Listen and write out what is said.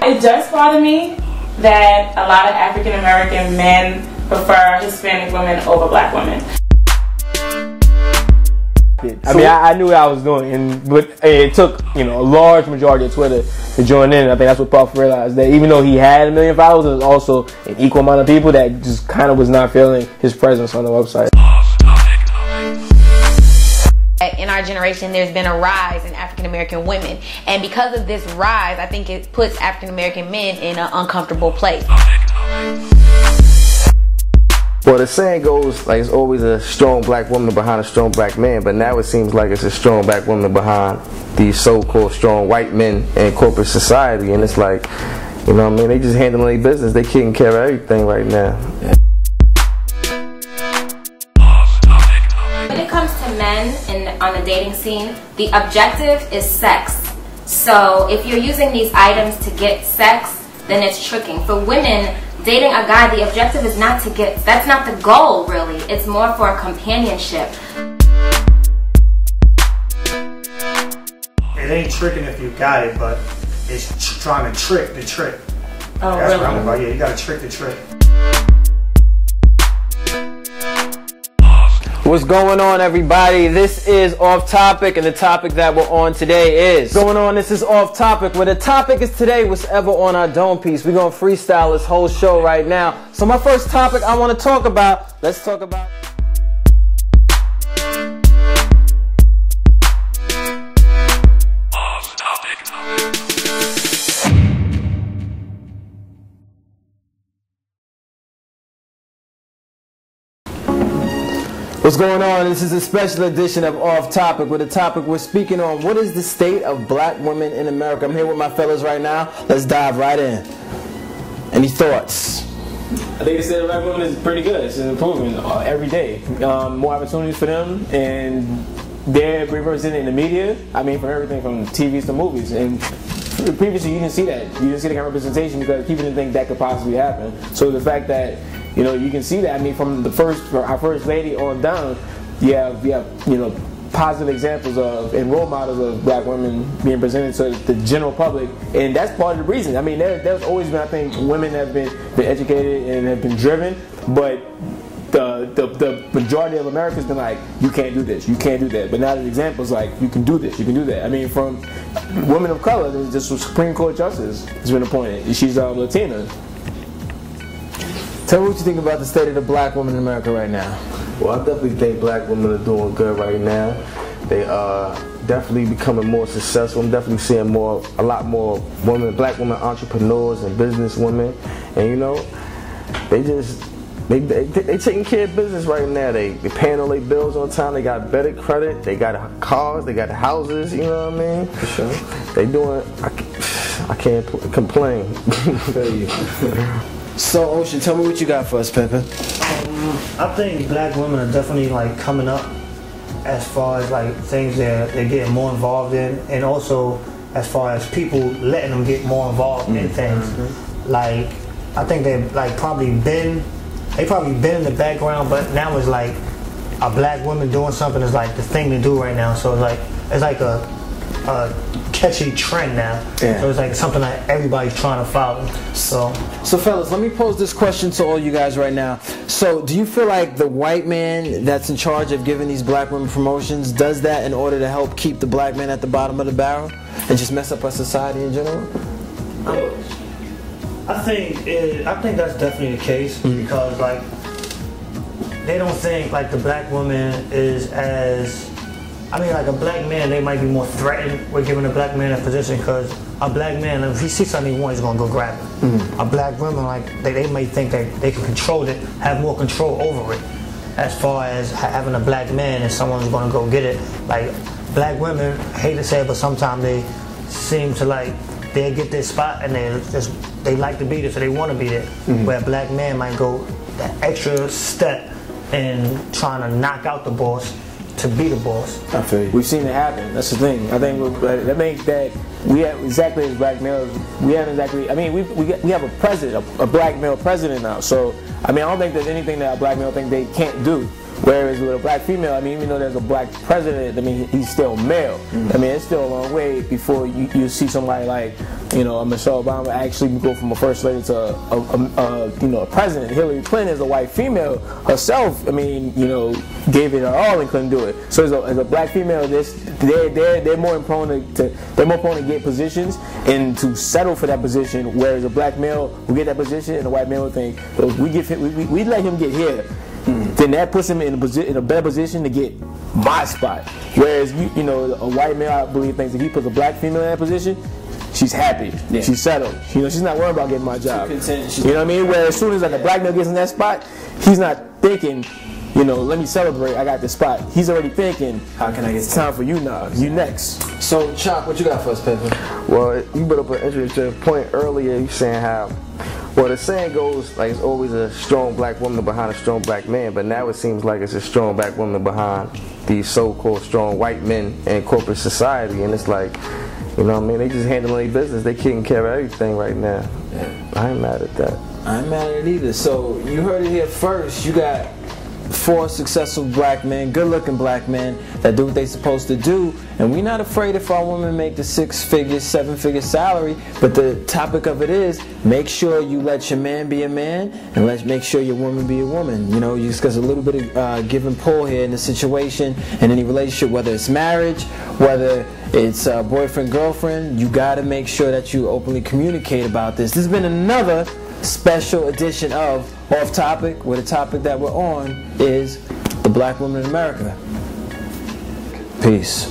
It does bother me that a lot of African American men prefer Hispanic women over black women. I mean, I knew what I was doing, but it took, a large majority of Twitter to join in. I think that's what Puff realized, that even though he had 1 million followers, there was also an equal amount of people that just kind of was not feeling his presence on the website. In our generation, there's been a rise in African American women, and because of this rise, I think it puts African American men in an uncomfortable place. Well, the saying goes, like, it's always a strong black woman behind a strong black man, but now it seems like it's a strong black woman behind these so-called strong white men in corporate society, and it's like, they just handling their business. They taking care of everything right now. When it comes to men on the dating scene, the objective is sex. So if you're using these items to get sex, then it's tricking. For women, dating a guy, the objective is not to get, that's not the goal really. It's more for companionship. It ain't tricking if you got it, but it's trying to trick the trick. Oh, that's really? what I'm about. Yeah, you gotta trick the trick. What's going on, everybody? This is Off Topic, and the topic that we're on today is This is Off Topic, where the topic is today, what's ever on our dome piece. We're gonna freestyle this whole show right now. So my first topic I want to talk about, let's talk about What's going on? This is a special edition of Off Topic, with a topic we're speaking on. What is the state of black women in America? I'm here with my fellas right now. Let's dive right in. Any thoughts? I think the state of black women is pretty good. It's an improvement every day. More opportunities for them, and they're represented in the media. I mean, from everything from TVs to movies. And previously, you didn't see that. You didn't see the kind of representation because people didn't think that could possibly happen. So the fact that you can see that. I mean, from our first lady on down, you have positive examples of and role models of black women being presented to the general public, and that's part of the reason. I mean, there's always been, I think, women have been educated and have been driven, but the majority of America has been like, you can't do this, you can't do that. But now there's examples like, you can do this, you can do that. I mean, from women of color, there's just a Supreme Court justice has been appointed. She's Latina. Tell me what you think about the state of the black woman in America right now. Well, I definitely think black women are doing good right now. They are definitely becoming more successful. I'm definitely seeing a lot more black women entrepreneurs and business women. And they taking care of business right now. They paying all their bills on time. They got better credit. They got cars. They got houses. You know what I mean? For sure. They doing. I can't complain. So, Ocean, tell me what you got for us, Pimpin'. I think black women are definitely coming up as far as things they're getting more involved in, and also as far as people letting them get more involved in things. I think they've probably been in the background, but now it's like a black woman doing something is the thing to do right now. So it's like a catchy trend now. Yeah. So it's something that everybody's trying to follow. So fellas, let me pose this question to all you guys right now. So do you feel like the white man that's in charge of giving these black women promotions does that in order to help keep the black man at the bottom of the barrel and just mess up our society in general? I think that's definitely the case, because they don't think the black woman is as, a black man, they might be more threatened with giving a black man a position, because a black man, if he sees something he wants, he's gonna go grab it. A black woman, they may think that they can control it, have more control over it. As far as having a black man and someone's gonna go get it, black women, I hate to say it, but sometimes they seem to they get their spot and they like to be there, so they want to be there. Where a black man might go that extra step in trying to knock out the boss to be the boss. I feel you. We've seen it happen. That's the thing. I think that we have, exactly as black males, we haven't exactly. I mean, we have a president, a black male president now. So I don't think there's anything that a black male think they can't do. Whereas with a black female, I mean, even though there's a black president, I mean, he's still male. I mean, it's still a long way before you see somebody like, you know, Michelle Obama actually go from a first lady to a president. Hillary Clinton is a white female herself. I mean, you know, gave it her all and couldn't do it. So as a black female, they're more prone to get positions and to settle for that position. Whereas a black male will get that position, and a white male will think, well, we let him get here. Then that puts him in a better position to get my spot. Whereas you know, a white male, I believe, thinks if he puts a black female in that position, she's happy, she's settled. You know, she's not worried about getting my job. You know what I mean? Whereas as soon as like a black male gets in that spot, he's not thinking, you know, let me celebrate, I got this spot. He's already thinking, how can I get time for you now? You next. So, Chop, what you got for us, Pepper? Well, you brought up an interesting point earlier. You saying how, well, the saying goes, like, it's always a strong black woman behind a strong black man, but now it seems like it's a strong black woman behind these so-called strong white men in corporate society, and it's like, you know what I mean, they just handling their business. They taking care of everything right now. Yeah. I ain't mad at that. I ain't mad at it either. So, you heard it here first. You got 4 successful black men, good-looking black men that do what they supposed to do, and we're not afraid if our women make the 6-figure, 7-figure salary. But the topic of it is, make sure you let your man be a man, and make sure your woman be a woman. You know, just because a little bit of give and pull here in the situation, in any relationship, whether it's marriage, whether it's boyfriend, girlfriend, you got to make sure that you openly communicate about this. This has been another special edition of Off Topic, where the topic that we're on is the black woman in America. Peace.